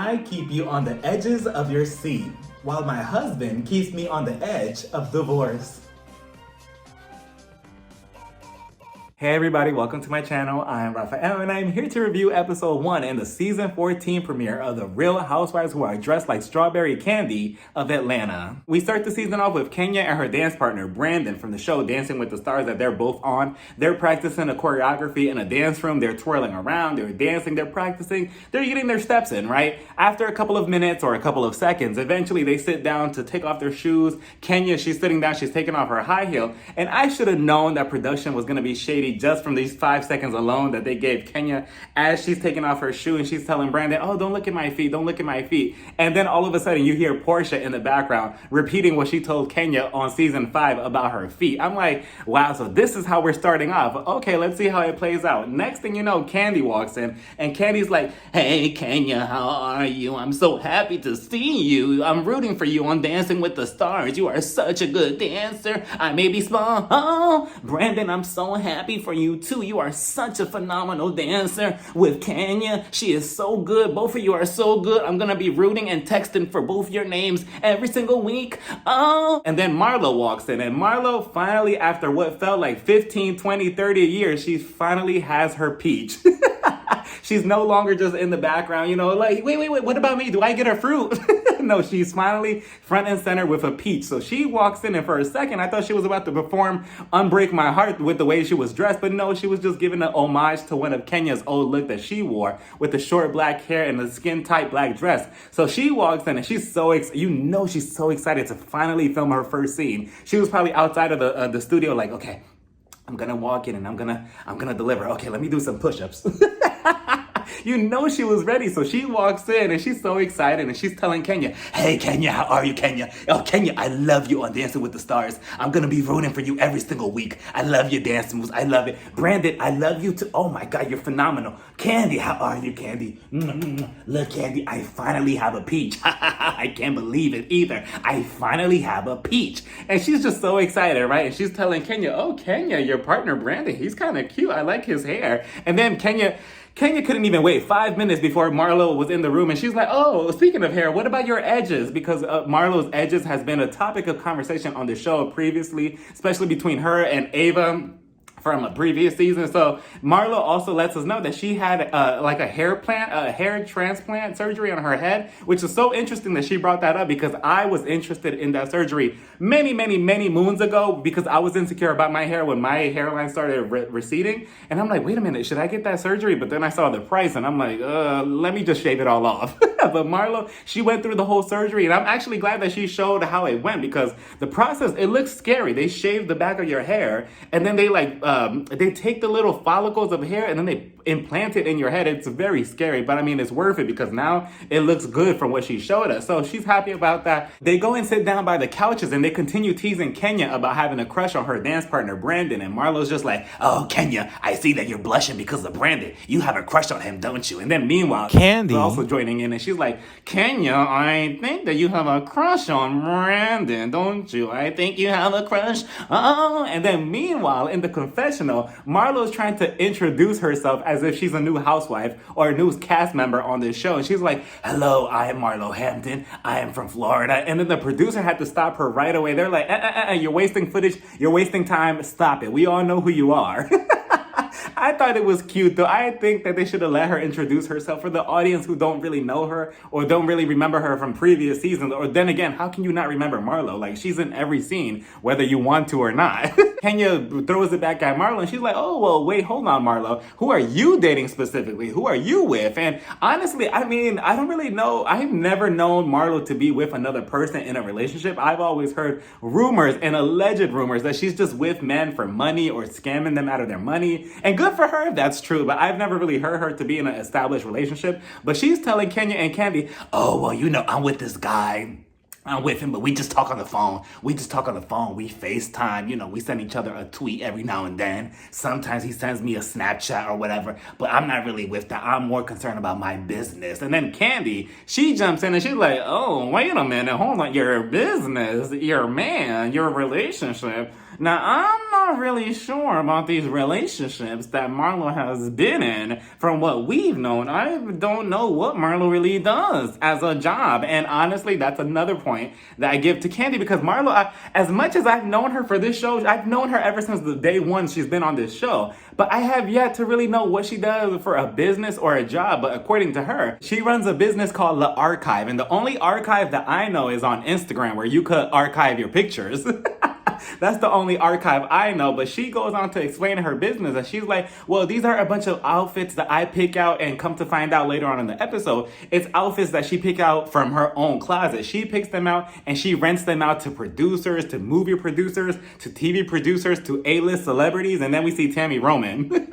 I keep you on the edges of your seat, while my husband keeps me on the edge of divorce. Hey everybody, welcome to my channel. I am Raphael and I am here to review episode 1 in the season 14 premiere of the Real Housewives Who Are Dressed Like Strawberry Candy of Atlanta. We start the season off with Kenya and her dance partner Brandon from the show Dancing with the Stars that they're both on. They're practicing a choreography in a dance room. They're twirling around, they're dancing, they're practicing, they're getting their steps in, right? After a couple of minutes or a couple of seconds, eventually they sit down to take off their shoes. Kenya, she's sitting down, she's taking off her high heel, and I should have known that production was gonna be shady just from these 5 seconds alone that they gave Kenya as she's taking off her shoe and she's telling Brandon, oh, don't look at my feet, don't look at my feet. And then all of a sudden you hear Portia in the background repeating what she told Kenya on season 5 about her feet. I'm like, wow, so this is how we're starting off. Okay, let's see how it plays out. Next thing you know, Candy walks in and Candy's like, hey, Kenya, how are you? I'm so happy to see you. I'm rooting for you on Dancing with the Stars. You are such a good dancer. I may be small. Oh, Brandon, I'm so happy for you too. You are such a phenomenal dancer with Kenya. She is so good. Both of you are so good. I'm gonna be rooting and texting for both your names every single week. Oh, and then Marlo walks in and Marlo finally, after what felt like 15, 20, 30 years, she finally has her peach. She's no longer just in the background, you know, like, wait, what about me? Do I get a fruit? No, she's finally front and center with a peach. So she walks in and for a second, I thought she was about to perform Unbreak My Heart with the way she was dressed. But no, she was just giving an homage to one of Kenya's old look that she wore with the short black hair and the skin tight black dress. So she walks in and she's so she's so excited to finally film her first scene. She was probably outside of the studio like, okay, I'm gonna walk in and I'm gonna deliver. Okay, let me do some push-ups. You know she was ready, so she walks in and she's so excited and she's telling Kenya, hey Kenya, how are you, Kenya? Oh Kenya, I love you on Dancing with the Stars. I'm gonna be rooting for you every single week. I love your dance moves, I love it. Brandon, I love you too. Oh my God, you're phenomenal. Candy, how are you, Candy? Look, Candy, I finally have a peach. I can't believe it either. I finally have a peach. And she's just so excited, right? And she's telling Kenya, oh Kenya, your partner Brandon, he's kind of cute. I like his hair. And then Kenya couldn't even wait 5 minutes before Marlo was in the room and she's like, oh, speaking of hair, what about your edges? Because Marlo's edges has been a topic of conversation on the show previously, especially between her and Ava from a previous season. So Marlo also lets us know that she had like a hair transplant surgery on her head, which is so interesting that she brought that up because I was interested in that surgery many moons ago because I was insecure about my hair when my hairline started receding. And I'm like, wait a minute, should I get that surgery? But then I saw the price and I'm like, let me just shave it all off. But Marlo, she went through the whole surgery and I'm actually glad that she showed how it went because the process, it looks scary. They shave the back of your hair and then they they take the little follicles of hair and then they implant it in your head. It's very scary, but I mean, it's worth it because now it looks good from what she showed us. So she's happy about that. They go and sit down by the couches and they continue teasing Kenya about having a crush on her dance partner, Brandon. And Marlo's just like, oh, Kenya, I see that you're blushing because of Brandon. You have a crush on him, don't you? And then meanwhile, Candy is also joining in and she's like, Kenya, I think that you have a crush on Brandon, don't you? I think you have a crush. Oh, and then meanwhile, in the confessional, Marlo's trying to introduce herself as if she's a new housewife or a new cast member on this show. And she's like, hello, I am Marlo Hampton. I am from Florida. And then the producer had to stop her right away. They're like, you're wasting footage. You're wasting time. Stop it. We all know who you are. I thought it was cute though. I think that they should have let her introduce herself for the audience who don't really know her or don't really remember her from previous seasons. Or then again, how can you not remember Marlo? Like she's in every scene, whether you want to or not. Kenya throws it back at Marlo and she's like, oh, well, wait, hold on, Marlo. Who are you dating specifically? Who are you with? And honestly, I mean, I don't really know. I've never known Marlo to be with another person in a relationship. I've always heard rumors and alleged rumors that she's just with men for money or scamming them out of their money. And good for her if that's true, but I've never really heard her to be in an established relationship. But she's telling Kenya and Candy, oh, well, you know, I'm with this guy. I'm with him, but we just talk on the phone. We FaceTime, you know, we send each other a tweet every now and then. Sometimes he sends me a Snapchat or whatever, but I'm not really with that. I'm more concerned about my business. And then Candy, she jumps in and she's like, oh, wait a minute, hold on, your business, your man, your relationship. Now, I'm not not really sure about these relationships that Marlo has been in. From what we've known, I don't know what Marlo really does as a job. And honestly, that's another point that I give to Candy, because Marlo, as much as I've known her for this show, I've known her ever since the day one she's been on this show. But I have yet to really know what she does for a business or a job. But according to her, she runs a business called The Archive. And the only archive that I know is on Instagram, where you could archive your pictures. That's the only archive I know. But she goes on to explain her business, and she's like, well, these are a bunch of outfits that I pick out, and come to find out later on in the episode, it's outfits that she pick out from her own closet. She picks them out and she rents them out to producers, to movie producers, to TV producers, to A-list celebrities. And then we see Tammy Roman.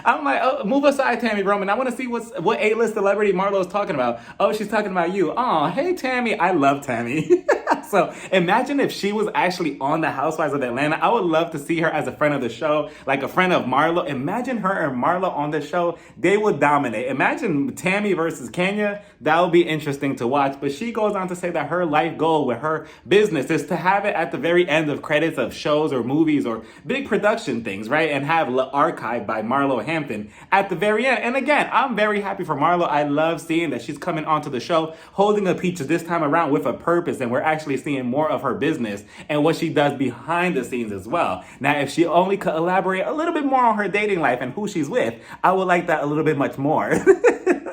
I'm like, oh, move aside, Tammy Roman. I want to see what A-list celebrity Marlo is talking about. Oh, she's talking about you. Oh, hey, Tammy. I love Tammy. So imagine if she was actually on the Housewives of Atlanta. I would love to see her as a friend of the show, like a friend of Marlo. Imagine her and Marlo on the show. They would dominate. Imagine Tammy versus Kenya. That would be interesting to watch. But she goes on to say that her life goal with her business is to have it at the very end of credits of shows or movies or big production things, right? And have Le Archive by Marlo Hampton at the very end. And again, I'm very happy for Marlo. I love seeing that she's coming onto the show holding a peach this time around with a purpose, and we're actually seeing more of her business and what she does behind the scenes as well. Now, if she only could elaborate a little bit more on her dating life and who she's with, I would like that a little bit much more.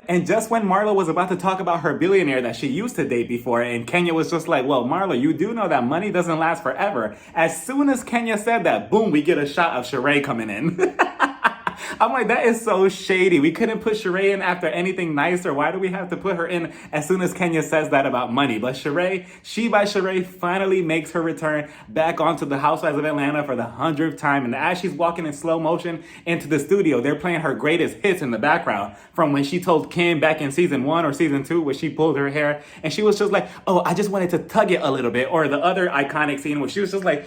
And just when Marlo was about to talk about her billionaire that she used to date before, and Kenya was just like, well, Marlo, you do know that money doesn't last forever. As soon as Kenya said that, boom, we get a shot of Sheree coming in. I'm like, that is so shady. We couldn't put Sheree in after anything nicer. Why do we have to put her in as soon as Kenya says that about money? But Sheree, She by Sheree, finally makes her return back onto the Housewives of Atlanta for the 100th time. And as she's walking in slow motion into the studio, they're playing her greatest hits in the background from when she told Kim back in season 1 or season 2, where she pulled her hair and she was just like, oh, I just wanted to tug it a little bit. Or the other iconic scene where she was just like,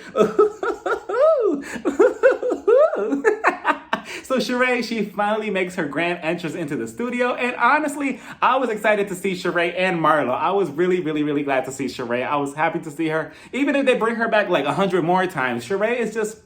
So Sheree, she finally makes her grand entrance into the studio. And honestly, I was excited to see Sheree and Marlo. I was really, really, really glad to see Sheree. I was happy to see her. Even if they bring her back like 100 more times, Sheree is just...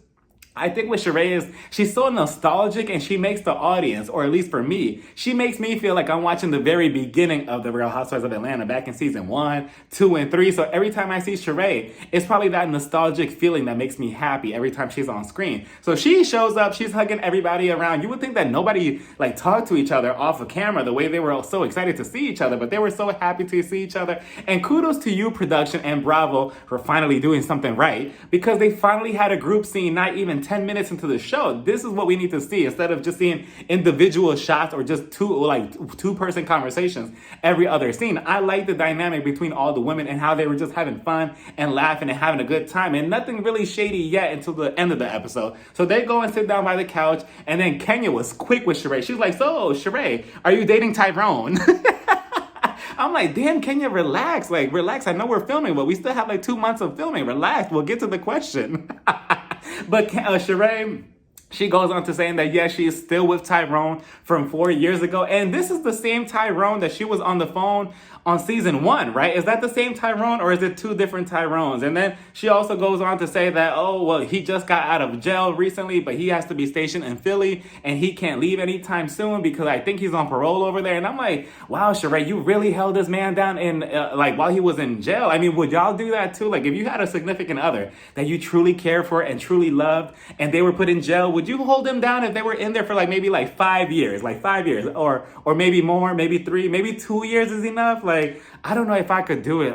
I think what Sheree is, she's so nostalgic, and she makes the audience, or at least for me, she makes me feel like I'm watching the very beginning of The Real Housewives of Atlanta back in season 1, 2, and 3. So every time I see Sheree, it's probably that nostalgic feeling that makes me happy every time she's on screen. So she shows up, she's hugging everybody around. You would think that nobody like talked to each other off of camera the way they were so excited to see each other, but they were so happy to see each other. And kudos to you, production, and bravo for finally doing something right, because they finally had a group scene not even 10 minutes into the show. This is what we need to see, instead of just seeing individual shots or just two-person conversations every other scene. I like the dynamic between all the women and how they were just having fun and laughing and having a good time, and nothing really shady yet until the end of the episode. So they go and sit down by the couch, and then Kenya was quick with Sheree. She was like, so Sheree, are you dating Tyrone? I'm like, damn, Kenya, relax. Like, relax. I know we're filming, but we still have like 2 months of filming. Relax. We'll get to the question. But Sheree, she goes on to saying that, yes, she is still with Tyrone from 4 years ago. And this is the same Tyrone that she was on the phone on season 1, right? Is that the same Tyrone, or is it two different Tyrones? And then she also goes on to say that, oh, well, he just got out of jail recently, but he has to be stationed in Philly and he can't leave anytime soon because I think he's on parole over there. And I'm like, wow, Sheree, you really held this man down in like while he was in jail. I mean, would y'all do that too? Like, if you had a significant other that you truly care for and truly loved and they were put in jail, would you hold them down if they were in there for like maybe like 5 years, or maybe more, maybe 3, maybe 2 years is enough? Like, I don't know if I could do it.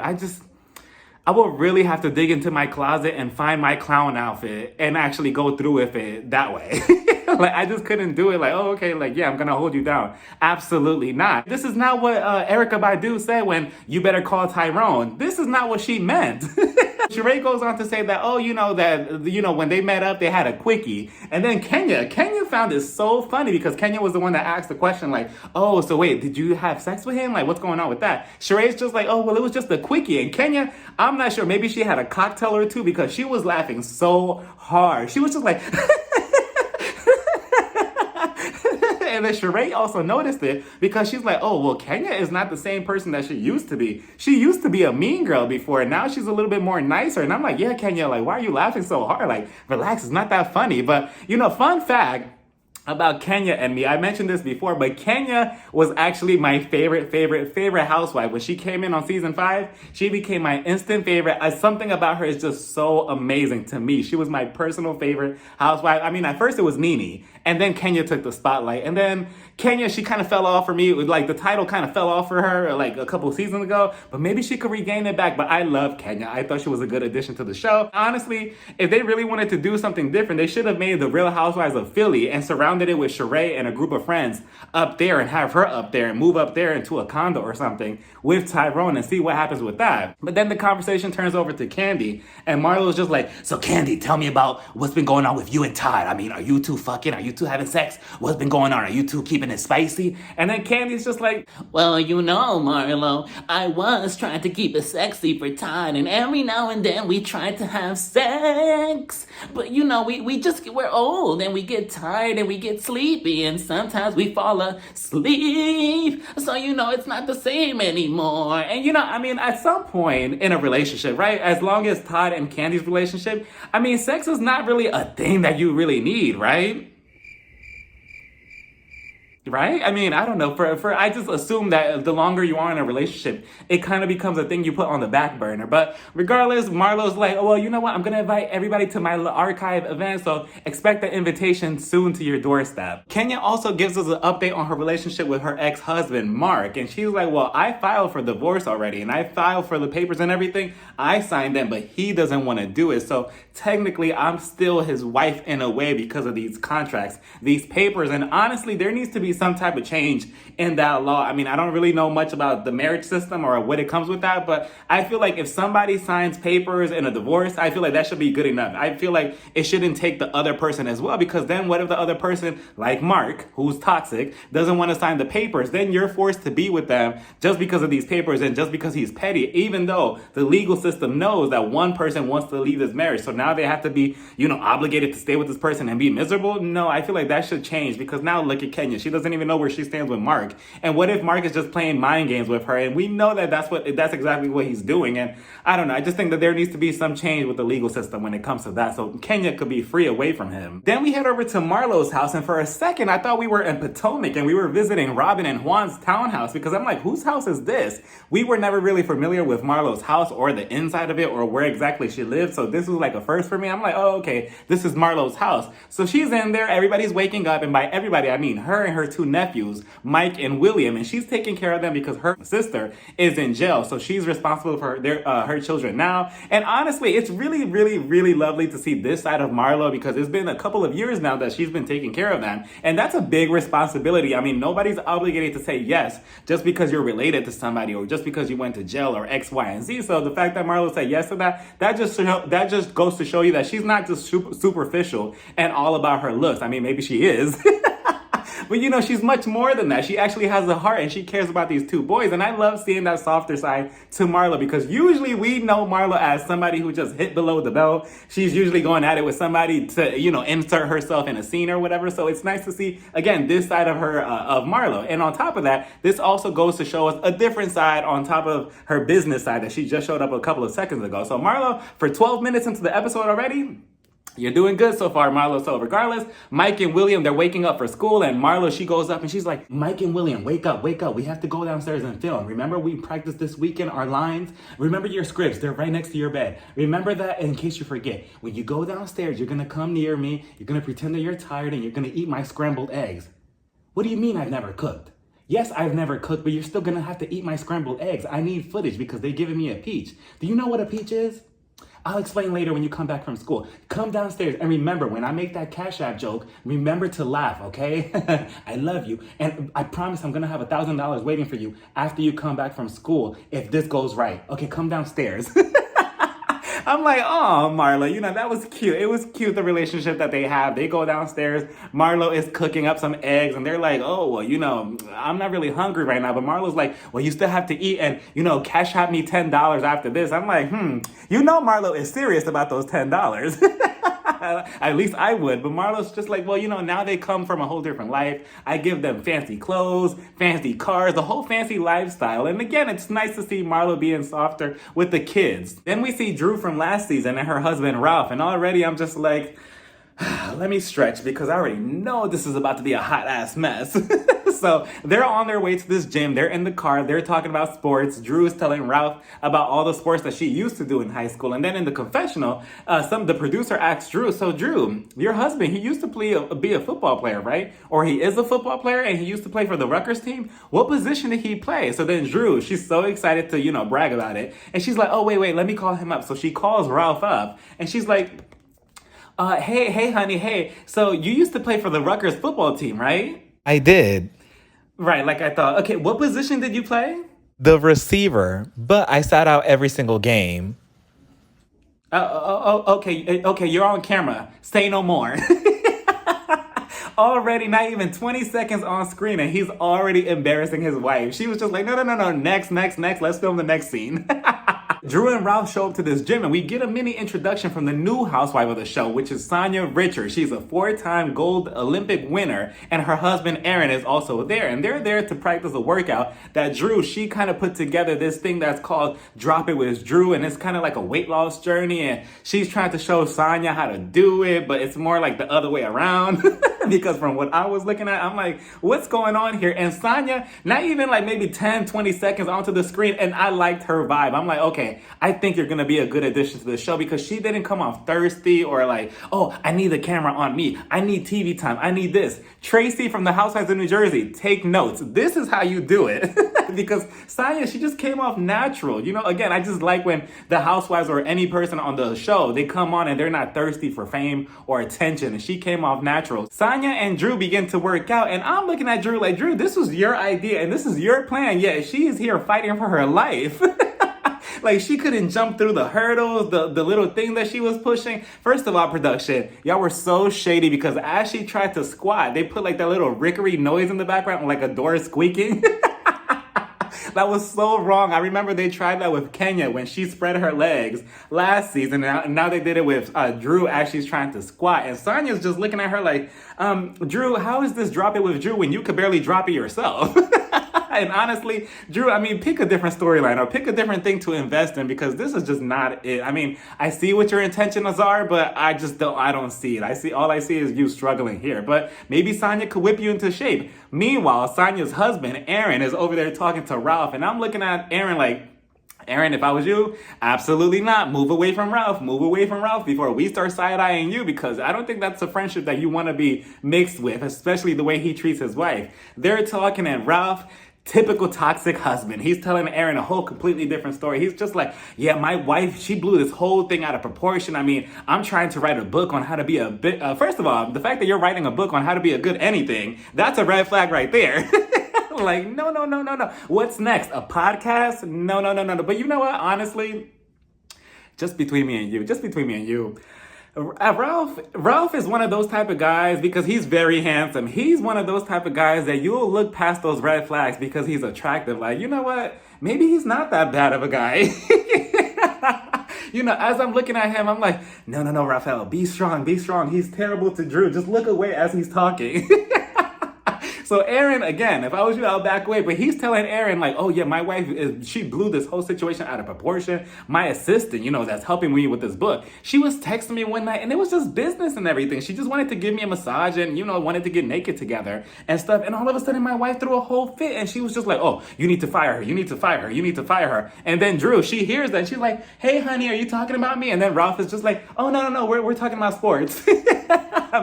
I will really have to dig into my closet and find my clown outfit and actually go through with it that way. Like, I just couldn't do it. Like, oh, okay, like, yeah, I'm gonna hold you down. Absolutely not. This is not what Erykah Badu said when you better call Tyrone. This is not what she meant. Sheree goes on to say that, oh, when they met up, they had a quickie. And then Kenya found it so funny because Kenya was the one that asked the question, like, oh, so wait, did you have sex with him? Like, what's going on with that? Sheree's just like, oh, well, it was just a quickie. And Kenya, I'm not sure, maybe she had a cocktail or two because she was laughing so hard. She was just like... And then Sheree also noticed it because she's like, oh, well, Kenya is not the same person that she used to be. She used to be a mean girl before, and now she's a little bit more nicer. And I'm like, yeah, Kenya, like, why are you laughing so hard? Like, relax, it's not that funny. But, fun fact about Kenya and me. I mentioned this before, but Kenya was actually my favorite housewife. When she came in on season 5, she became my instant favorite. Something about her is just so amazing to me. She was my personal favorite housewife. I mean, at first it was Nene, and then Kenya took the spotlight. And then Kenya, she kind of fell off for me. It was like the title kind of fell off for her like a couple seasons ago, but maybe she could regain it back. But I love Kenya. I thought she was a good addition to the show. Honestly, if they really wanted to do something different, they should have made the Real Housewives of Philly and surrounded it with Sheree and a group of friends up there and have her up there and move up there into a condo or something with Tyrone and see what happens with that. But then the conversation turns over to Candy, and Marlo's just like, so Candy, tell me about what's been going on with you and Todd. I mean, are you two fucking? Are you two having sex? What's been going on? Are you two keeping it spicy? And then Candy's just like, well, Marlo, I was trying to keep it sexy for Todd, and every now and then we tried to have sex. But we're old and we get tired and we get sleepy, and sometimes we fall asleep. So, it's not the same anymore. And, at some point in a relationship, right? As long as Todd and Candy's relationship, sex is not really a thing that you really need, right? Right? I don't know. I just assume that the longer you are in a relationship, it kind of becomes a thing you put on the back burner. But regardless, Marlo's like, oh, well, you know what? I'm going to invite everybody to my archive event, so expect the invitation soon to your doorstep. Kenya also gives us an update on her relationship with her ex-husband, Mark. And she's like, well, I filed for divorce already, and I filed for the papers and everything. I signed them, but he doesn't want to do it. So technically, I'm still his wife in a way because of these contracts, these papers. And honestly, there needs to be some type of change in that law. I don't really know much about the marriage system or what it comes with that, but I feel like if somebody signs papers in a divorce, I feel like that should be good enough. I feel like it shouldn't take the other person as well, because then what if the other person, like Mark, who's toxic, doesn't want to sign the papers? Then you're forced to be with them just because of these papers and just because he's petty, even though the legal system knows that one person wants to leave this marriage. So now they have to be, obligated to stay with this person and be miserable. No, I feel like that should change, because now look at Kenya. She doesn't even know where she stands with Mark. And what if Mark is just playing mind games with her? And we know that that's exactly what he's doing. And I don't know. I just think that there needs to be some change with the legal system when it comes to that, so Kenya could be free away from him. Then we head over to Marlo's house, and for a second I thought we were in Potomac and we were visiting Robin and Juan's townhouse, because I'm like, whose house is this? We were never really familiar with Marlo's house or the inside of it or where exactly she lived, so this was like a first for me. I'm like, oh, okay, this is Marlo's house. So she's in there, everybody's waking up, and by everybody I mean her and her two nephews, Mike and William, and she's taking care of them because her sister is in jail, so she's responsible for her children now. And honestly, it's really lovely to see this side of Marlo, because it's been a couple of years now that she's been taking care of them, and that's a big responsibility. Nobody's obligated to say yes just because you're related to somebody or just because you went to jail or X, Y, and Z. So the fact that Marlo said yes to that just goes to show you that she's not just superficial and all about her looks. Maybe she is. But she's much more than that. She actually has a heart and she cares about these two boys. And I love seeing that softer side to Marlo, because usually we know Marlo as somebody who just hit below the belt. She's usually going at it with somebody to, insert herself in a scene or whatever. So it's nice to see, again, this side of her, of Marlo. And on top of that, this also goes to show us a different side on top of her business side that she just showed up a couple of seconds ago. So Marlo, for 12 minutes into the episode already, you're doing good so far, Marlo. So regardless, Mike and William, they're waking up for school, and Marlo, she goes up and she's like, Mike and William, wake up. We have to go downstairs and film. Remember, we practiced this weekend our lines? Remember your scripts. They're right next to your bed. Remember that in case you forget. When you go downstairs, you're going to come near me. You're going to pretend that you're tired and you're going to eat my scrambled eggs. What do you mean I've never cooked? Yes, I've never cooked, but you're still going to have to eat my scrambled eggs. I need footage because they're giving me a peach. Do you know what a peach is? I'll explain later when you come back from school. Come downstairs and remember, when I make that Cash App joke, remember to laugh, okay? I love you. And I promise I'm gonna have $1,000 waiting for you after you come back from school if this goes right. Okay, come downstairs. I'm like, oh, Marlo, that was cute. It was cute, the relationship that they have. They go downstairs. Marlo is cooking up some eggs, and they're like, oh, well, I'm not really hungry right now. But Marlo's like, well, you still have to eat, and, Cash App me $10 after this. I'm like, Marlo is serious about those $10. At least I would. But Marlo's just like, well, now they come from a whole different life. I give them fancy clothes, fancy cars, the whole fancy lifestyle. And again, it's nice to see Marlo being softer with the kids. Then we see Drew from last season and her husband Ralph. And already I'm just like, let me stretch because I already know this is about to be a hot ass mess. So they're on their way to this gym. They're in the car. They're talking about sports. Drew is telling Ralph about all the sports that she used to do in high school. And then in the confessional, the producer asks Drew, so Drew, your husband, he used to be a football player, right? Or he is a football player and he used to play for the Rutgers team. What position did he play? So then Drew, she's so excited to, brag about it. And she's like, oh, wait, let me call him up. So she calls Ralph up and she's like, hey, honey, hey. So you used to play for the Rutgers football team, right? I did. Right, like I thought. Okay, what position did you play? The receiver, but I sat out every single game. Okay, you're on camera. Say no more. Already not even 20 seconds on screen and he's already embarrassing his wife. She was just like, no, next, let's film the next scene. Drew and Ralph show up to this gym and we get a mini introduction from the new housewife of the show, which is Sonia Richards. She's a 4-time gold Olympic winner and her husband Aaron is also there. And they're there to practice a workout that Drew, she kind of put together this thing that's called Drop It With Drew. And it's kind of like a weight loss journey. And she's trying to show Sonia how to do it, but it's more like the other way around. Because from what I was looking at, I'm like, what's going on here? And Sonia, not even like maybe 10, 20 seconds onto the screen, and I liked her vibe. I'm like, okay, I think you're gonna be a good addition to the show because she didn't come off thirsty or like, oh, I need the camera on me. I need TV time. I need this. Tracy from the Housewives of New Jersey, take notes. This is how you do it. Because Sonia, she just came off natural. Again, I just like when the housewives or any person on the show, they come on and they're not thirsty for fame or attention. And she came off natural. Sonia and Drew begin to work out and I'm looking at Drew like, Drew, this was your idea and this is your plan. Yet she is here fighting for her life. Like she couldn't jump through the hurdles, the little thing that she was pushing. First of all, production, y'all were so shady because as she tried to squat, they put like that little rickery noise in the background, like a door squeaking. That was so wrong. I remember they tried that with Kenya when she spread her legs last season. And now they did it with Drew as she's trying to squat. And Sonia's just looking at her like, Drew, how is this Drop It With Drew when you could barely drop it yourself? And honestly, Drew, pick a different storyline or pick a different thing to invest in because this is just not it. I see what your intentions are, but I don't see it. All I see is you struggling here. But maybe Sonia could whip you into shape. Meanwhile, Sonia's husband, Aaron, is over there talking to Ralph. And I'm looking at Aaron like, Aaron, if I was you, absolutely not. Move away from Ralph. Move away from Ralph before we start side-eyeing you because I don't think that's a friendship that you want to be mixed with, especially the way he treats his wife. They're talking and Ralph, typical toxic husband. He's telling Aaron a whole completely different story. He's just like, yeah, my wife, she blew this whole thing out of proportion. I'm trying to write a book on how to be a bit. First of all, the fact that you're writing a book on how to be a good anything, that's a red flag right there. Like, no. What's next? A podcast? No. But you know what? Honestly, just between me and you, Ralph is one of those type of guys because he's very handsome. He's one of those type of guys that you'll look past those red flags because he's attractive. Like, you know what? Maybe he's not that bad of a guy. As I'm looking at him, I'm like, no, Raphael, be strong. He's terrible to Drew. Just look away as he's talking. So Aaron, again, if I was you, I'll back away. But he's telling Aaron like, oh yeah, my wife, she blew this whole situation out of proportion. My assistant, that's helping me with this book. She was texting me one night and it was just business and everything. She just wanted to give me a massage and, wanted to get naked together and stuff. And all of a sudden my wife threw a whole fit and she was just like, oh, you need to fire her. You need to fire her. And then Drew, she hears that and she's like, hey honey, are you talking about me? And then Ralph is just like, oh, no, we're talking about sports.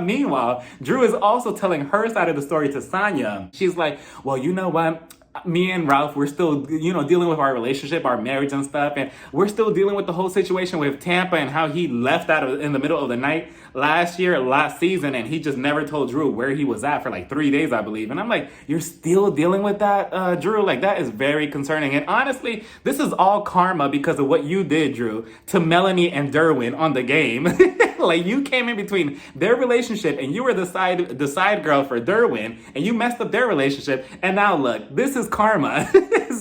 Meanwhile, Drew is also telling her side of the story to Sonia. She's like, well, you know what? Me and Ralph, we're still, dealing with our relationship, our marriage and stuff. And we're still dealing with the whole situation with Tampa and how he left out in the middle of the night last season. And he just never told Drew where he was at for like 3 days, I believe. And I'm like, you're still dealing with that, Drew? Like, that is very concerning. And honestly, this is all karma because of what you did, Drew, to Melanie and Derwin on the game. Like, you came in between their relationship and you were the side girl for Derwin and you messed up their relationship. And now look, this is karma.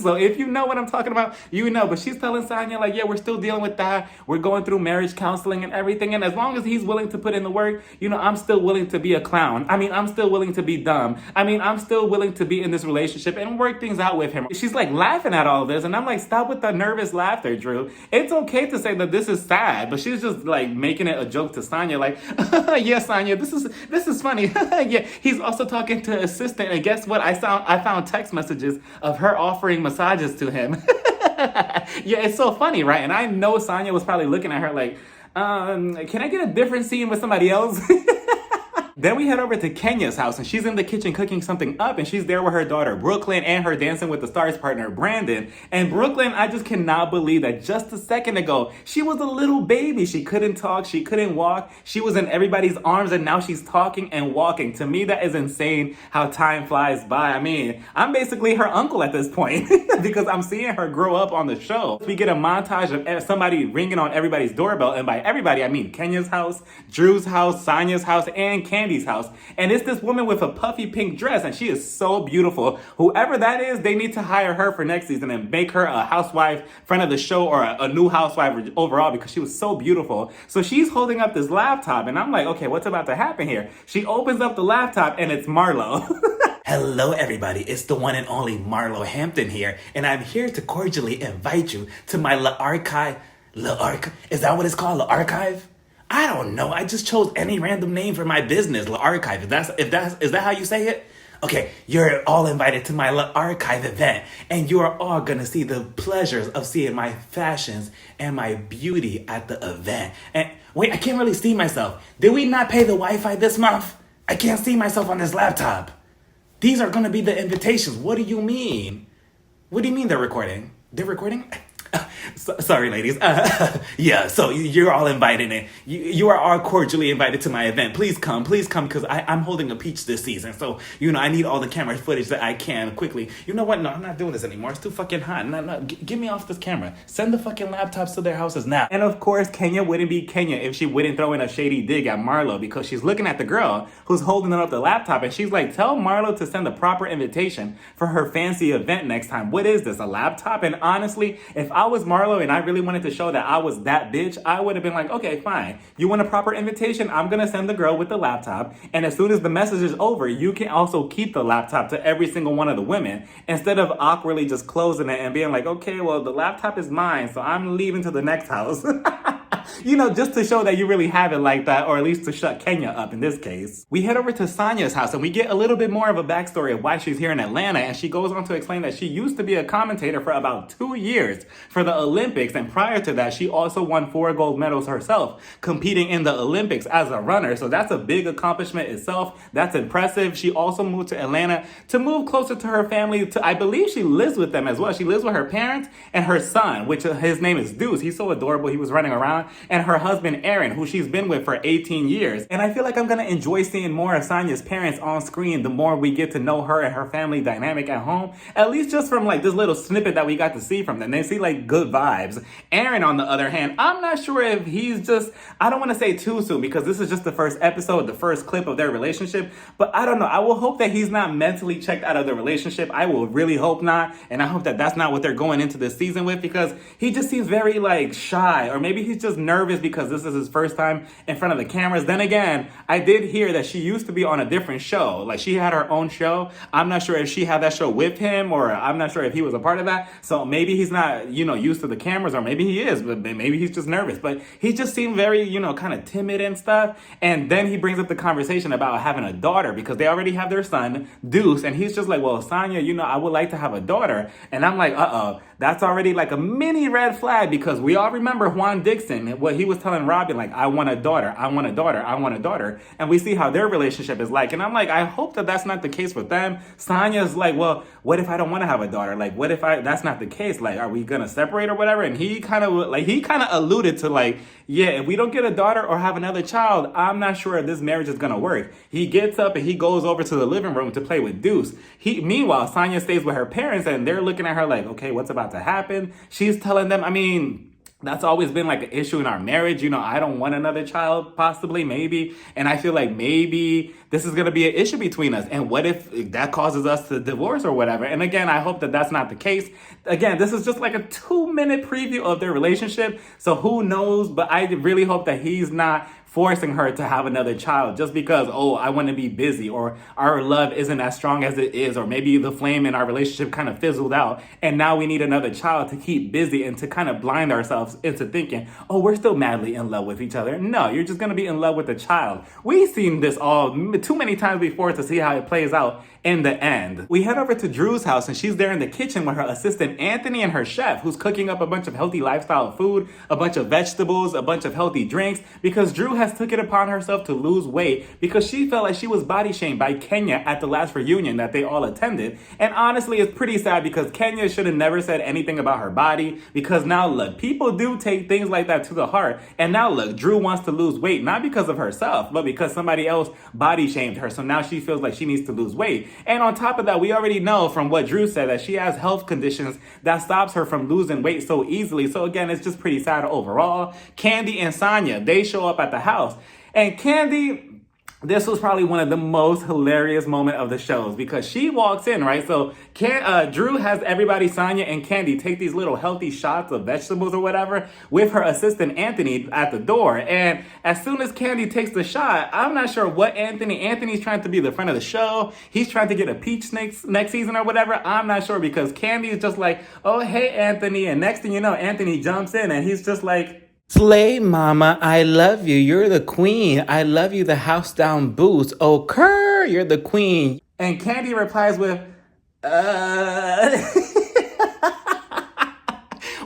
So if you know what I'm talking about, you know. But she's telling Sanya, like, yeah, we're still dealing with that. We're going through marriage counseling and everything. And as long as he's willing to put in the work, I'm still willing to be a clown. I'm still willing to be dumb. I'm still willing to be in this relationship and work things out with him. She's like laughing at all of this. And I'm like, stop with the nervous laughter, Drew. It's okay to say that this is sad, but she's just like making it a joke to Sanya, like, yeah, Sanya, this is funny. Yeah, he's also talking to assistant, and guess what? I found text messages of her offering massages to him. Yeah, it's so funny, right? And I know Sanya was probably looking at her like, can I get a different scene with somebody else? Then we head over to Kenya's house, and she's in the kitchen cooking something up, and she's there with her daughter, Brooklyn, and her Dancing with the Stars partner, Brandon. And Brooklyn, I just cannot believe that just a second ago, she was a little baby. She couldn't talk, she couldn't walk, she was in everybody's arms, and now she's talking and walking. To me, that is insane how time flies by. I'm basically her uncle at this point, because I'm seeing her grow up on the show. We get a montage of somebody ringing on everybody's doorbell, and by everybody, I mean Kenya's house, Drew's house, Sanya's house, and Candy's house. And it's this woman with a puffy pink dress, and she is so beautiful. Whoever that is, they need to hire her for next season and make her a housewife friend of the show, or a new housewife overall, because she was so beautiful. So she's holding up this laptop, and I'm like, okay, what's about to happen here? She opens up the laptop, and it's Marlo. Hello everybody, it's the one and only Marlo Hampton here, and I'm here to cordially invite you to my is that what it's called? Archive? I don't know. I just chose any random name for my business, Archive. Is that how you say it? Okay, you're all invited to my Archive event, and you are all gonna see the pleasures of seeing my fashions and my beauty at the event. And wait, I can't really see myself. Did we not pay the Wi-Fi this month? I can't see myself on this laptop. These are gonna be the invitations. What do you mean? What do you mean they're recording? They're recording? Sorry, ladies. Yeah, so you're all invited in. You are all cordially invited to my event. Please come, because I'm holding a peach this season. So, I need all the camera footage that I can quickly. You know what? No, I'm not doing this anymore. It's too fucking hot. No, get me off this camera. Send the fucking laptops to their houses now. And of course, Kenya wouldn't be Kenya if she wouldn't throw in a shady dig at Marlo, because she's looking at the girl who's holding up the laptop, and she's like, tell Marlo to send a proper invitation for her fancy event next time. What is this, a laptop? And honestly, if I was Marlo and I really wanted to show that I was that bitch, I would have been like, okay, fine. You want a proper invitation? I'm going to send the girl with the laptop. And as soon as the message is over, you can also keep the laptop to every single one of the women, instead of awkwardly just closing it and being like, okay, well, the laptop is mine, so I'm leaving to the next house. Just to show that you really have it like that, or at least to shut Kenya up in this case. We head over to Sanya's house, and we get a little bit more of a backstory of why she's here in Atlanta, and she goes on to explain that she used to be a commentator for about 2 years for the Olympics, and prior to that, she also won 4 gold medals herself, competing in the Olympics as a runner, so that's a big accomplishment itself. That's impressive. She also moved to Atlanta to move closer to her family. I believe she lives with them as well. She lives with her parents and her son, which his name is Deuce. He's so adorable. He was running around. And her husband, Aaron, who she's been with for 18 years. And I feel like I'm going to enjoy seeing more of Sanya's parents on screen the more we get to know her and her family dynamic at home. At least just from like this little snippet that we got to see from them. They see like good vibes. Aaron, on the other hand, I'm not sure if he's just, I don't want to say too soon because this is just the first episode, the first clip of their relationship. But I don't know. I will hope that he's not mentally checked out of the relationship. I will really hope not. And I hope that that's not what they're going into this season with, because he just seems very like shy, or maybe he's just nervous because this is his first time in front of the cameras. Then again, I did hear that she used to be on a different show. Like she had her own show. I'm not sure if she had that show with him, or I'm not sure if he was a part of that. So maybe he's not, used to the cameras, or maybe he is, but maybe he's just nervous. But he just seemed very, kind of timid and stuff. And then he brings up the conversation about having a daughter because they already have their son, Deuce. And he's just like, well, Sanya, I would like to have a daughter. And I'm like, that's already like a mini red flag, because we all remember Juan Dixon, what he was telling Robin, like, I want a daughter, I want a daughter, I want a daughter. And we see how their relationship is like. And I'm like, I hope that that's not the case with them. Sanya's like, well, what if I don't want to have a daughter? Like, what if that's not the case? Like, are we going to separate or whatever? And he kind of alluded to like, yeah, if we don't get a daughter or have another child, I'm not sure if this marriage is going to work. He gets up and he goes over to the living room to play with Deuce. Meanwhile, Sanya stays with her parents and they're looking at her like, okay, what's about to happen? She's telling them, That's always been like an issue in our marriage. You know, I don't want another child, possibly, maybe. And I feel like maybe this is going to be an issue between us. And what if that causes us to divorce or whatever? And again, I hope that that's not the case. Again, this is just like a 2-minute preview of their relationship. So who knows? But I really hope that he's not forcing her to have another child just because, oh, I want to be busy, or our love isn't as strong as it is, or maybe the flame in our relationship kind of fizzled out and now we need another child to keep busy and to kind of blind ourselves into thinking, oh, we're still madly in love with each other. No, you're just going to be in love with a child. We've seen this all too many times before to see how it plays out in the end. We head over to Drew's house and she's there in the kitchen with her assistant Anthony and her chef, who's cooking up a bunch of healthy lifestyle food, a bunch of vegetables, a bunch of healthy drinks, because Drew has took it upon herself to lose weight because she felt like she was body shamed by Kenya at the last reunion that they all attended. And honestly, it's pretty sad because Kenya should have never said anything about her body, because now look, people do take things like that to the heart. And now look, Drew wants to lose weight, not because of herself, but because somebody else body shamed her. So now she feels like she needs to lose weight. And on top of that, we already know from what Drew said that she has health conditions that stops her from losing weight so easily. So again, it's just pretty sad overall. Candy and Sonia, they show up at the house. And Candy, this was probably one of the most hilarious moments of the shows because she walks in, right? So Drew has everybody, Sonia and Candy, take these little healthy shots of vegetables or whatever with her assistant Anthony at the door. And as soon as Candy takes the shot, I'm not sure what Anthony's trying to be the friend of the show. He's trying to get a peach next season or whatever. I'm not sure, because Candy is just like, oh, hey, Anthony. And next thing you know, Anthony jumps in and he's just like, Slay, mama, I love you. You're the queen. I love you, the house down boots. Oh, Kerr, you're the queen. and Candy replies with,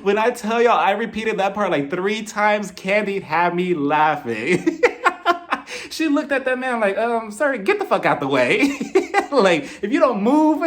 When I tell y'all, I repeated that part like 3 times. Candy had me laughing. She looked at that man like, sorry, get the fuck out the way. Like, if you don't move,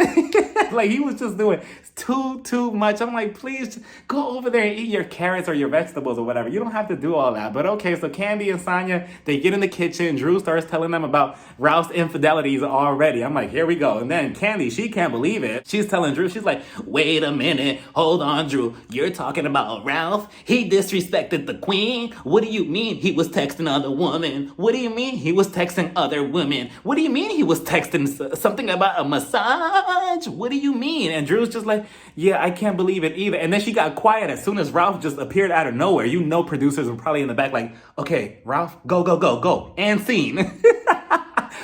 like he was just doing too much. I'm like, please go over there and eat your carrots or your vegetables or whatever. You don't have to do all that. But okay, so Candy and Sonia, they get in the kitchen. Drew starts telling them about Ralph's infidelities already. I'm like, here we go. And then Candy, she can't believe it. She's telling Drew, she's like, Wait a minute. Hold on, Drew. You're talking about Ralph? He disrespected the queen? What do you mean he was texting other women? What do you mean he was texting other women? What do you mean he was texting something about a massage? What do you mean? and Drew's just like, yeah, I can't believe it either. And then she got quiet as soon as Ralph just appeared out of nowhere. You know, producers were probably in the back like, okay, Ralph, go. And scene.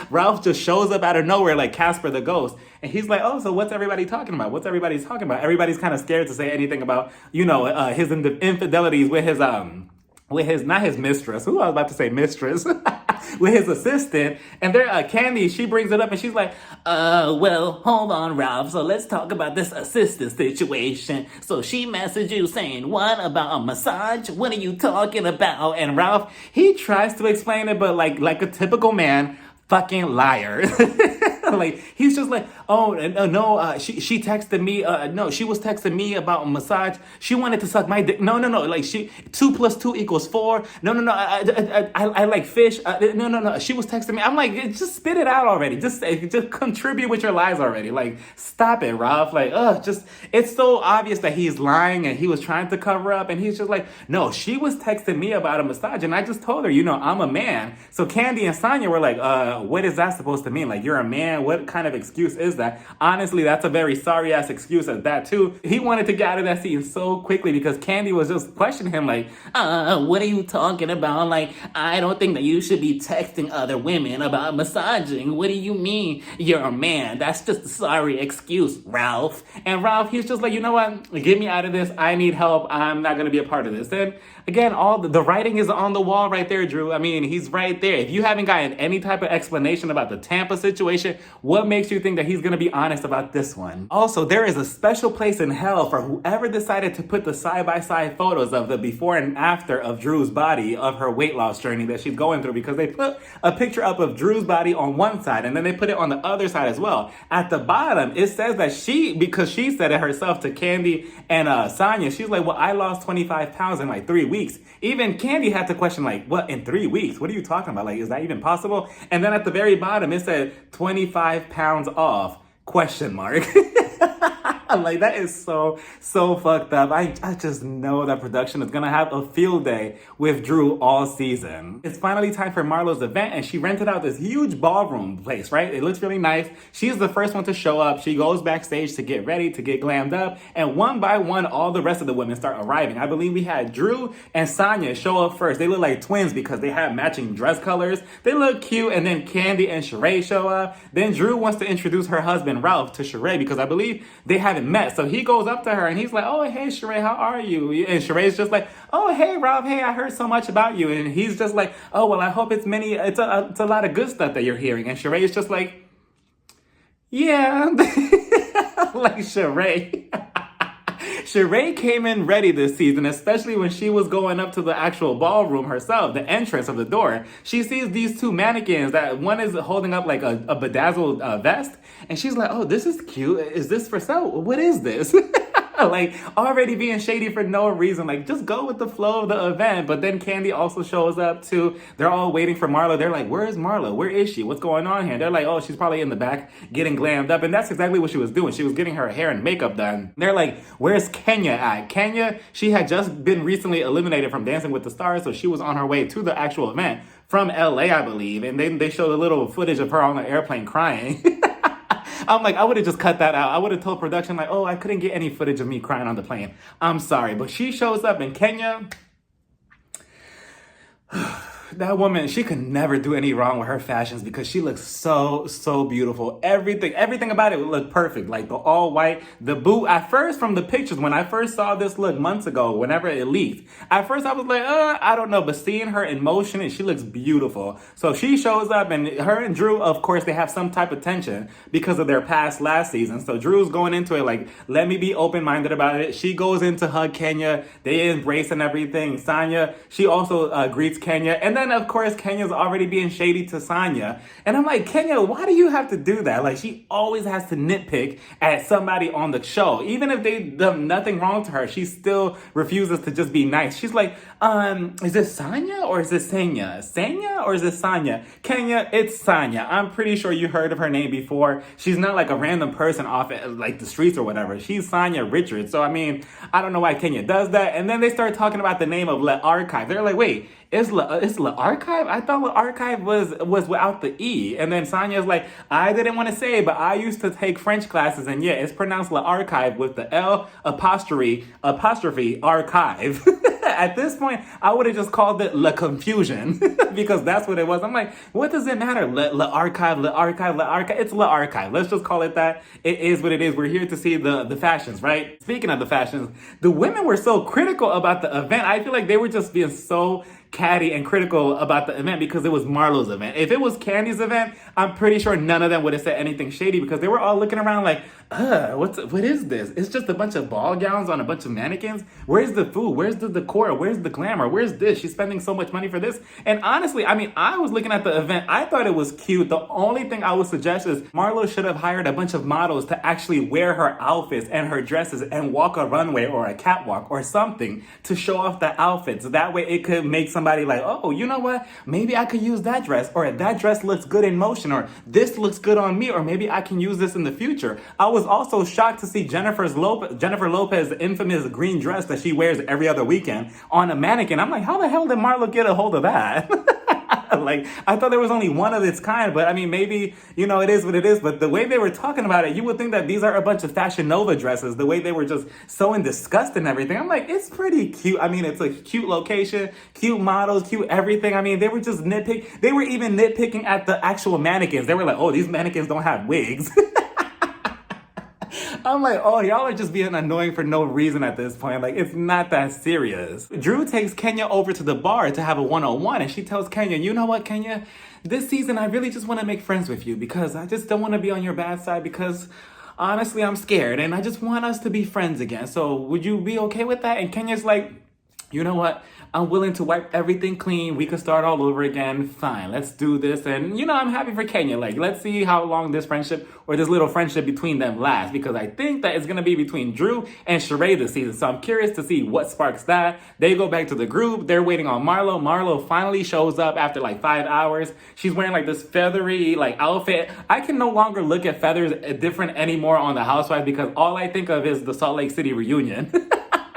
Ralph just shows up out of nowhere like Casper the Ghost. And he's like, oh, so what's everybody talking about? What's everybody talking about? Everybody's kind of scared to say anything about, his infidelities with his, not his mistress. Who I was about to say mistress. With his assistant. And there, Candy, she brings it up and she's like, well, hold on, Ralph. So let's talk about this assistant situation. So she messaged you saying, what about a massage? What are you talking about? and Ralph, he tries to explain it, but like a typical man, fucking liar. Like, he's just like, oh, no, she texted me, no, she was texting me about a massage. She wanted to suck my dick. No, like 2 + 2 = 4. No, I like fish. No, she was texting me. I'm like, just spit it out already. Just contribute with your lies already. Like, stop it, Ralph. Like, it's so obvious that he's lying and he was trying to cover up. And he's just like, no, she was texting me about a massage. And I just told her, I'm a man. So Candy and Sonia were like, what is that supposed to mean? Like, you're a man? What kind of excuse is that? Honestly, that's a very sorry ass excuse at that too. He wanted to get out of that scene so quickly because Candy was just questioning him like, what are you talking about? Like, I don't think that you should be texting other women about massaging. What do you mean? You're a man. That's just a sorry excuse, Ralph. And Ralph, he's just like, you know what? Get me out of this. I need help. I'm not going to be a part of this. Then again, all the writing is on the wall right there, Drew. I mean, he's right there. If you haven't gotten any type of explanation about the Tampa situation, what makes you think that he's going to be honest about this one? Also, there is a special place in hell for whoever decided to put the side-by-side photos of the before and after of Drew's body of her weight loss journey that she's going through, because they put a picture up of Drew's body on one side and then they put it on the other side as well. At the bottom, it says that because she said it herself to Candy and Sonia, she's like, well, I lost 25 pounds in like 3 weeks. Even Candy had to question like, what, in 3 weeks? What are you talking about? Like, is that even possible? And then at the very bottom, it said 25 pounds off, question mark. Like, that is so fucked up. I just know that production is gonna have a field day with Drew all season. It's finally time for Marlo's event, and she rented out this huge ballroom place, right? It looks really nice. She's the first one to show up. She goes backstage to get ready, to get glammed up, and one by one, all the rest of the women start arriving. I believe we had Drew and Sonya show up first. They look like twins because they have matching dress colors. They look cute, and then Candy and Sheree show up. Then Drew wants to introduce her husband, Ralph, to Sheree because I believe they haven't met. So he goes up to her and he's like, oh, hey, Sheree, how are you? And Sheree's just like, oh, hey, Ralph, hey, I heard so much about you. And he's just like, oh, well, I hope it's a lot of good stuff that you're hearing. And Sheree's just like, yeah. Like, Sheree. Sheree came in ready this season, especially when she was going up to the actual ballroom herself, the entrance of the door. She sees these two mannequins that one is holding up like a bedazzled vest. And she's like, oh, this is cute. Is this for sale? What is this? Like, already being shady for no reason. Like, just go with the flow of the event. But then Candy also shows up too. They're all waiting for Marlo. They're like, where is Marlo? Where is she? What's going on here? They're like, oh, she's probably in the back getting glammed up. And that's exactly what she was doing. She was getting her hair and makeup done. They're like, where's Kenya at? Kenya, she had just been recently eliminated from Dancing with the Stars. So she was on her way to the actual event from LA, I believe. And then they showed a little footage of her on the airplane crying. I'm like, I would have just cut that out. I would have told production, like, oh, I couldn't get any footage of me crying on the plane. I'm sorry. But she shows up in Kenya. That woman, she could never do any wrong with her fashions because she looks so beautiful. Everything about it would look perfect. Like the all white, the boot. At first, from the pictures, when I first saw this look months ago, whenever it leaked, at first I was like, I don't know. But seeing her in motion, and she looks beautiful. So she shows up, and her and Drew, of course, they have some type of tension because of their past last season. So Drew's going into it like, let me be open-minded about it. She goes in to hug Kenya. They embrace and everything. Sonya, she also greets Kenya. And then, of course, Kenya's already being shady to Sonya. And I'm like, Kenya, why do you have to do that? Like, she always has to nitpick at somebody on the show. Even if they've done nothing wrong to her, she still refuses to just be nice. She's like, is this Sonya or is this Sanya? Sanya or is this Sonya? Kenya, it's Sonya. I'm pretty sure you heard of her name before. She's not like a random person off at, like the streets or whatever. She's Sonya Richards. So, I mean, I don't know why Kenya does that. And then they start talking about the name of Le Archive. They're like, wait, it's Le Archive? I thought Le Archive was without the E. And then Sonya's like, I didn't want to say it, but I used to take French classes, and yeah, it's pronounced Le Archive with the L apostrophe archive. At this point, I would have just called it Le Confusion because that's what it was. I'm like, what does it matter? Le Archive, Le Archive, Le Archive. It's Le Archive. Let's just call it that. It is what it is. We're here to see the fashions, right? Speaking of the fashions, the women were so critical about the event. I feel like they were just being so catty and critical about the event because it was Marlo's event. If it was Candy's event, I'm pretty sure none of them would have said anything shady because they were all looking around like, what is this? It's just a bunch of ball gowns on a bunch of mannequins. Where's the food? Where's the decor? Where's the glamour? Where's this? She's spending so much money for this. And honestly, I mean, I was looking at the event. I thought it was cute. The only thing I would suggest is Marlo should have hired a bunch of models to actually wear her outfits and her dresses and walk a runway or a catwalk or something to show off the outfits. That way it could make somebody like, oh, you know what? Maybe I could use that dress, or that dress looks good in motion, or this looks good on me, or maybe I can use this in the future. I was also shocked to see Jennifer Lopez's infamous green dress that she wears every other weekend on a mannequin. I'm like, how the hell did Marlo get a hold of that? Like, I thought there was only one of its kind, but I mean, maybe, you know, it is what it is. But the way they were talking about it, you would think that these are a bunch of Fashion Nova dresses, the way they were just so in disgust and everything. I'm like, it's pretty cute. I mean, it's a cute location, cute models, cute everything. I mean, they were just nitpicking. They were even nitpicking at the actual mannequins. They were like, oh, these mannequins don't have wigs. I'm like, oh, y'all are just being annoying for no reason at this point. Like, it's not that serious. Drew takes Kenya over to the bar to have a one-on-one, and she tells Kenya, you know what, Kenya? This season, I really just want to make friends with you because I just don't want to be on your bad side because honestly, I'm scared, and I just want us to be friends again. So would you be okay with that? And Kenya's like, you know what? I'm willing to wipe everything clean. We could start all over again. Fine, let's do this. And I'm happy for Kenya. Like, let's see how long this friendship or this little friendship between them lasts, because I think that it's gonna be between Drew and Sheree this season. So I'm curious to see what sparks that. They go back to the group. They're waiting on Marlo. Marlo finally shows up after like 5 hours. She's wearing like this feathery like outfit. I can no longer look at feathers different anymore on the Housewives, because all I think of is the Salt Lake City reunion.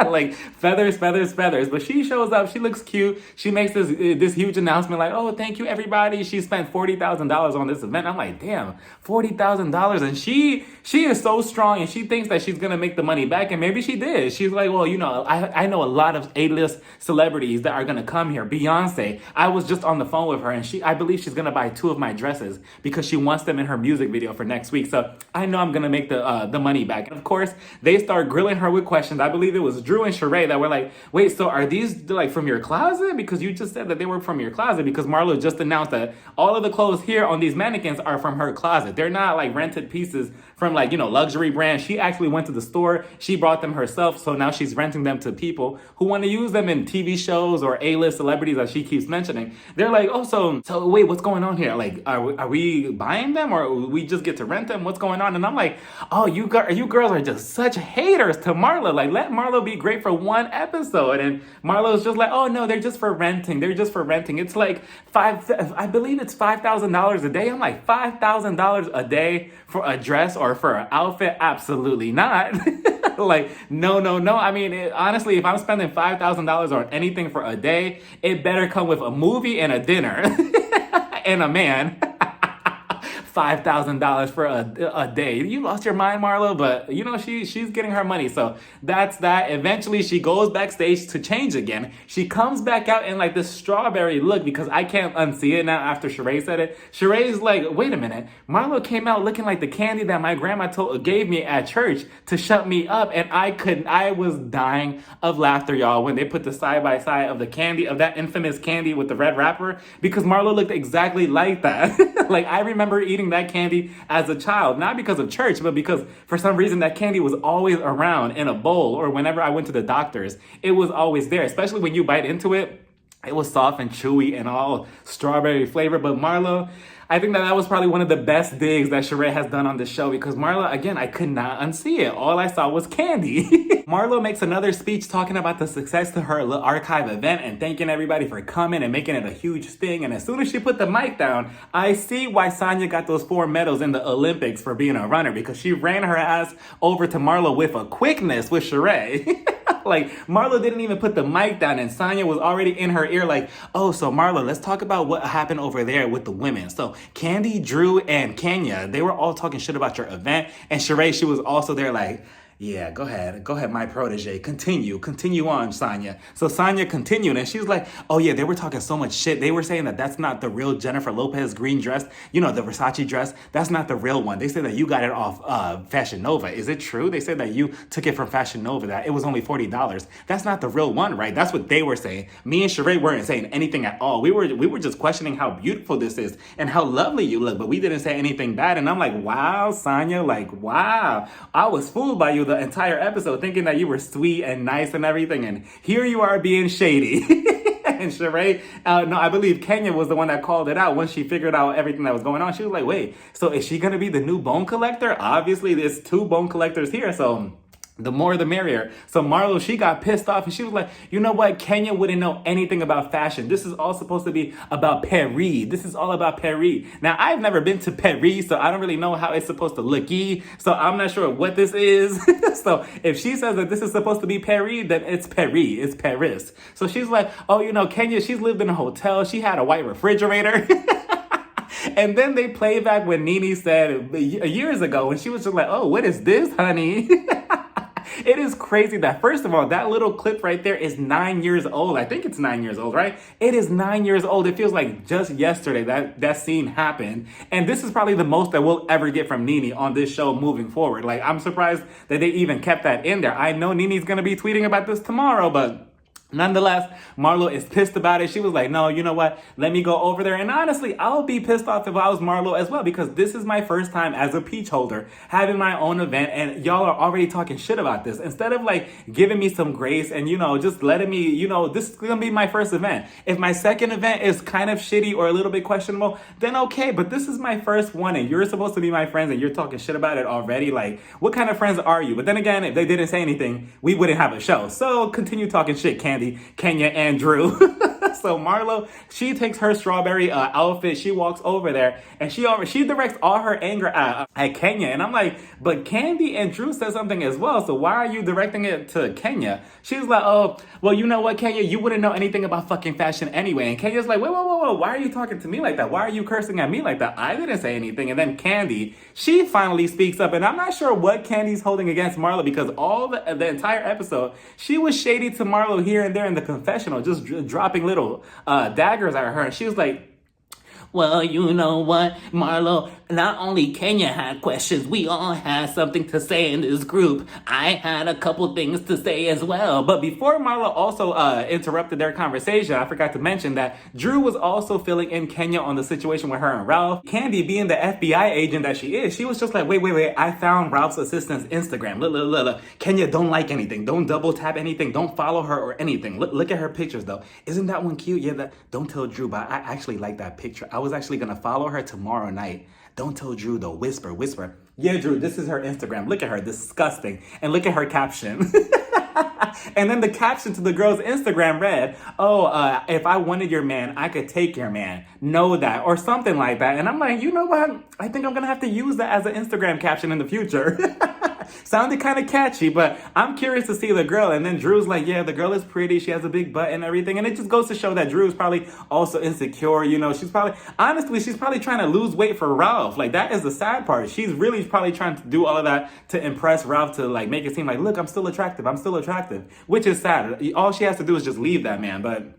Like feathers, feathers, feathers. But she shows up. She looks cute. She makes this huge announcement like, "Oh, thank you, everybody." She spent $40,000 on this event. I'm like, damn, $40,000, and she is so strong, and she thinks that she's gonna make the money back, and maybe she did. She's like, well, I know a lot of A-list celebrities that are gonna come here. Beyonce. I was just on the phone with her, and I believe she's gonna buy 2 of my dresses because she wants them in her music video for next week. So I know I'm gonna make the money back. And of course, they start grilling her with questions. I believe it was Drew and Sheree that were like, wait, so are these like from your closet? Because you just said that they were from your closet, because Marlo just announced that all of the clothes here on these mannequins are from her closet. They're not like rented pieces from like, luxury brands. She actually went to the store. She brought them herself. So now she's renting them to people who want to use them in TV shows or A-list celebrities that she keeps mentioning. They're like, oh, so wait, what's going on here? Like, are we buying them, or we just get to rent them? What's going on? And I'm like, oh, you girls are just such haters to Marlo. Like, let Marlo be great for 1 episode. And Marlo's just like, oh no, they're just for renting. They're just for renting. It's like I believe it's $5,000 a day. I'm like, $5,000 a day for a dress or for an outfit? Absolutely not. Like, no. I mean, honestly, if I'm spending $5,000 on anything for a day, it better come with a movie and a dinner and a man. $5,000 for a day. You lost your mind, Marlo, but she's getting her money. So that's that. Eventually she goes backstage to change again. She comes back out in like this strawberry look, because I can't unsee it now after Sheree said it. Sheree's like, wait a minute. Marlo came out looking like the candy that my grandma gave me at church to shut me up. And I was dying of laughter, y'all, when they put the side by side of the candy, of that infamous candy with the red wrapper, because Marlo looked exactly like that. Like, I remember eating that candy as a child, not because of church, but because for some reason that candy was always around in a bowl, or whenever I went to the doctor's, it was always there, especially when you bite into it. It was soft and chewy and all strawberry flavor. But Marlo, I think that was probably one of the best digs that Sheree has done on the show, because Marlo, again, I could not unsee it. All I saw was candy. Marlo makes another speech talking about the success to her archive event and thanking everybody for coming and making it a huge thing. And as soon as she put the mic down, I see why Sonya got those 4 medals in the Olympics for being a runner, because she ran her ass over to Marlo with a quickness with Sheree. Like, Marlo didn't even put the mic down, and Sonya was already in her ear like, oh, so Marlo, let's talk about what happened over there with the women. So Candy, Drew, and Kenya, they were all talking shit about your event. And Sheree, she was also there like, yeah, go ahead, my protege. Continue on, Sonya. So Sonya continued, and she was like, oh yeah, they were talking so much shit. They were saying that that's not the real Jennifer Lopez green dress, the Versace dress. That's not the real one. They said that you got it off Fashion Nova. Is it true? They said that you took it from Fashion Nova, that it was only $40. That's not the real one, right? That's what they were saying. Me and Sheree weren't saying anything at all. We were just questioning how beautiful this is and how lovely you look, but we didn't say anything bad. And I'm like, wow, Sonya, like, wow. I was fooled by you the entire episode, thinking that you were sweet and nice and everything, and here you are being shady. And Sheree, no, I believe Kenya was the one that called it out once she figured out everything that was going on. She was like, wait, so is she gonna be the new bone collector? Obviously there's 2 bone collectors here, so the more the merrier. So Marlo, she got pissed off, and she was like, you know what? Kenya wouldn't know anything about fashion. This is all supposed to be about Paris. This is all about Paris. Now, I've never been to Paris, so I don't really know how it's supposed to look-y. So I'm not sure what this is. So if she says that this is supposed to be Paris, then it's Paris. It's Paris. So she's like, oh, Kenya, she's lived in a hotel. She had a white refrigerator. And then they play back when Nene said years ago, when she was just like, oh, what is this, honey? It is crazy that, first of all, that little clip right there is 9 years old. I think it's 9 years old, right? It is 9 years old. It feels like just yesterday that scene happened. And this is probably the most that we'll ever get from Nene on this show moving forward. Like, I'm surprised that they even kept that in there. I know Nene's going to be tweeting about this tomorrow, but Nonetheless, Marlo is pissed about it. She was like, no, you know what? Let me go over there. And honestly, I would be pissed off if I was Marlo as well, because this is my first time as a peach holder having my own event, and y'all are already talking shit about this. Instead of like giving me some grace and, just letting me, this is going to be my first event. If my second event is kind of shitty or a little bit questionable, then okay. But this is my first one, and you're supposed to be my friends, and you're talking shit about it already. Like, what kind of friends are you? But then again, if they didn't say anything, we wouldn't have a show. So continue talking shit, Candy, Kenya, and Drew. So Marlo, she takes her strawberry outfit, she walks over there, and she directs all her anger at Kenya. And I'm like, but Candy and Drew said something as well, so why are you directing it to Kenya? She's like, oh, well, you know what, Kenya, you wouldn't know anything about fucking fashion anyway. And Kenya's like, whoa, why are you talking to me like that? Why are you cursing at me like that? I didn't say anything. And then Candy, she finally speaks up, and I'm not sure what Candy's holding against Marlo, because all the entire episode, she was shady to Marlo here and there in the confessional, just dropping little daggers at her. And she was like, well, you know what, Marlo, not only Kenya had questions, we all had something to say in this group. I had a couple things to say as well. But before Marlo also interrupted their conversation, I forgot to mention that Drew was also filling in Kenya on the situation with her and Ralph. Candy, being the FBI agent that she is, she was just like, wait, I found Ralph's assistant's Instagram. Look. Kenya, don't like anything. Don't double tap anything. Don't follow her or anything. Look at her pictures, though. Isn't that one cute? Yeah, don't tell Drew, but I actually like that picture. I was actually gonna follow her tomorrow night. Don't tell Drew though. Whisper. Yeah, Drew, this is her Instagram. Look at her, disgusting. And look at her caption. And then the caption to the girl's Instagram read, oh, if I wanted your man, I could take your man. Know that, or something like that. And I'm like, you know what? I think I'm gonna have to use that as an Instagram caption in the future. Sounded kind of catchy, but I'm curious to see the girl. And then Drew's like, yeah, the girl is pretty. She has a big butt and everything. And it just goes to show that Drew is probably also insecure. She's probably trying to lose weight for Ralph. Like, that is the sad part. She's really probably trying to do all of that to impress Ralph, to like make it seem like, look, I'm still attractive, which is sad. All she has to do is just leave that man. But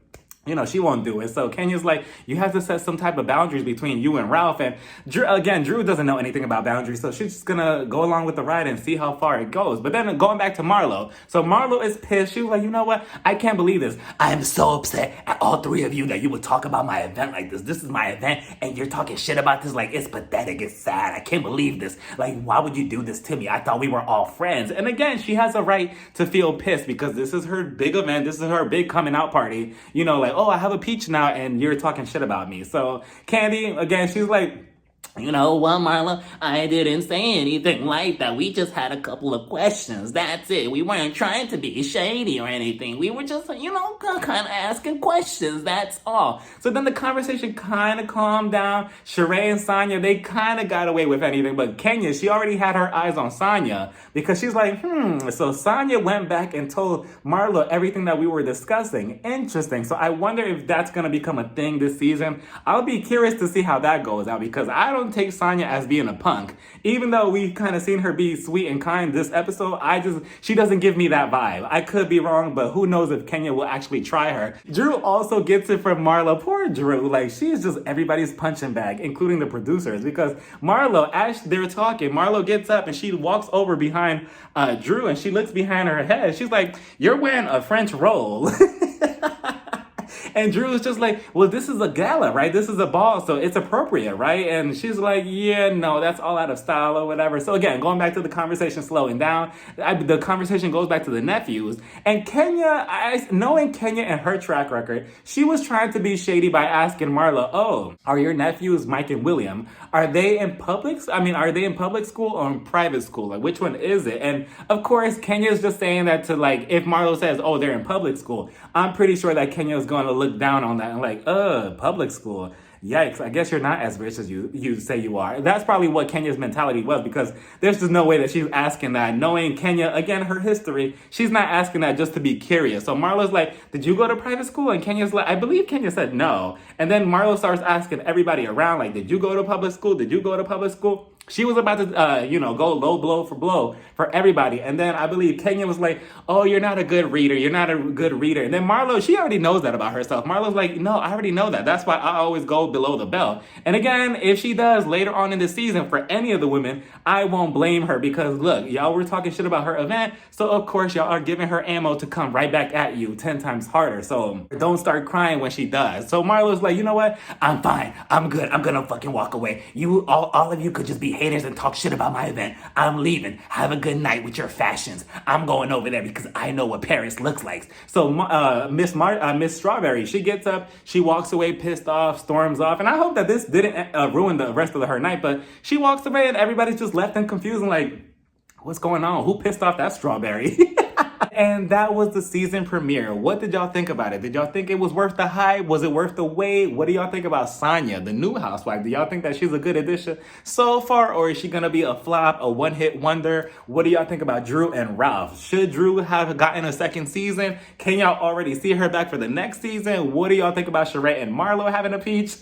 she won't do it. So Kenya's like, you have to set some type of boundaries between you and Ralph. And Drew doesn't know anything about boundaries, so she's just gonna go along with the ride and see how far it goes. But then going back to Marlo. So Marlo is pissed. She was like, you know what? I can't believe this. I am so upset at all three of you that you would talk about my event like this. This is my event, and you're talking shit about this. Like, it's pathetic. It's sad. I can't believe this. Like, why would you do this to me? I thought we were all friends. And again, she has a right to feel pissed, because this is her big event. This is her big coming out party. Like, oh, I have a peach now and you're talking shit about me. So Candy, again, she's like, you know what, Marlo? I didn't say anything like that. We just had a couple of questions. That's it. We weren't trying to be shady or anything. We were just, kind of asking questions. That's all. So then the conversation kind of calmed down. Sheree and Sonya, they kind of got away with anything. But Kenya, she already had her eyes on Sonya, because she's like, So Sonya went back and told Marlo everything that we were discussing. Interesting. So I wonder if that's going to become a thing this season. I'll be curious to see how that goes out, because I don't take Sonya as being a punk. Even though we've kind of seen her be sweet and kind this episode, she doesn't give me that vibe. I could be wrong, but who knows if Kenya will actually try her. Drew also gets it from Marlo. Poor Drew. Like, she's just everybody's punching bag, including the producers, because Marlo, as they're talking, Marlo gets up and she walks over behind Drew, and she looks behind her head. She's like, you're wearing a French roll. And Drew is just like, well, this is a gala, right? This is a ball, so it's appropriate, right? And she's like, yeah, no, that's all out of style or whatever. So again, going back to the conversation slowing down, the conversation goes back to the nephews. And Kenya, knowing Kenya and her track record, she was trying to be shady by asking Marlo, oh, are your nephews, Mike and William, are they in public school or in private school? Like, which one is it? And of course, Kenya's just saying that to, like, if Marlo says, oh, they're in public school, I'm pretty sure that Kenya is going to look down on that and like, public school. Yikes, I guess you're not as rich as you say you are. That's probably what Kenya's mentality was, because there's just no way that she's asking that. Knowing Kenya, again, her history, she's not asking that just to be curious. So Marlo's like, did you go to private school? And Kenya's like, I believe Kenya said no. And then Marlo starts asking everybody around, like, did you go to public school? Did you go to public school? She was about to, go low blow for everybody. And then I believe Kenya was like, oh, you're not a good reader. You're not a good reader. And then Marlo, she already knows that about herself. Marlo's like, no, I already know that. That's why I always go below the belt. And again, if she does later on in the season for any of the women, I won't blame her because look, y'all were talking shit about her event. So of course y'all are giving her ammo to come right back at you 10 times harder. So don't start crying when she does. So Marlo's like, you know what? I'm fine. I'm good. I'm gonna fucking walk away. You all of you could just be haters and talk shit about my event. I'm leaving. Have a good night with your fashions. I'm going over there because I know what Paris looks like. So Miss Strawberry, she gets up, she walks away pissed off, storms off, and I hope that this didn't ruin the rest of her night, but she walks away and everybody's just left and confused and like, what's going on? Who pissed off that Strawberry? And that was the season premiere. What did y'all think about it? Did y'all think it was worth the hype? Was it worth the wait? What do y'all think about Sonya, the new housewife? Do y'all think that she's a good addition so far, or is she gonna be a flop, a one-hit wonder? What do y'all think about Drew and Ralph? Should Drew have gotten a second season? Can y'all already see her back for the next season? What do y'all think about Sheree and Marlo having a peach?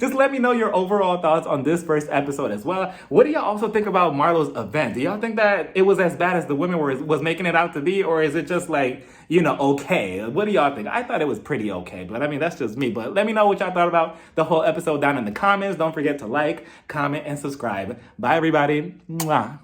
Just let me know your overall thoughts on this first episode as well. What do y'all also think about Marlo's event? Do y'all think that it was as bad as the women was making it out to be, or is it just like, okay? What do y'all think? I thought it was pretty okay, but I mean, that's just me. But let me know what y'all thought about the whole episode down in the comments. Don't forget to like, comment, and subscribe. Bye, everybody. Mwah.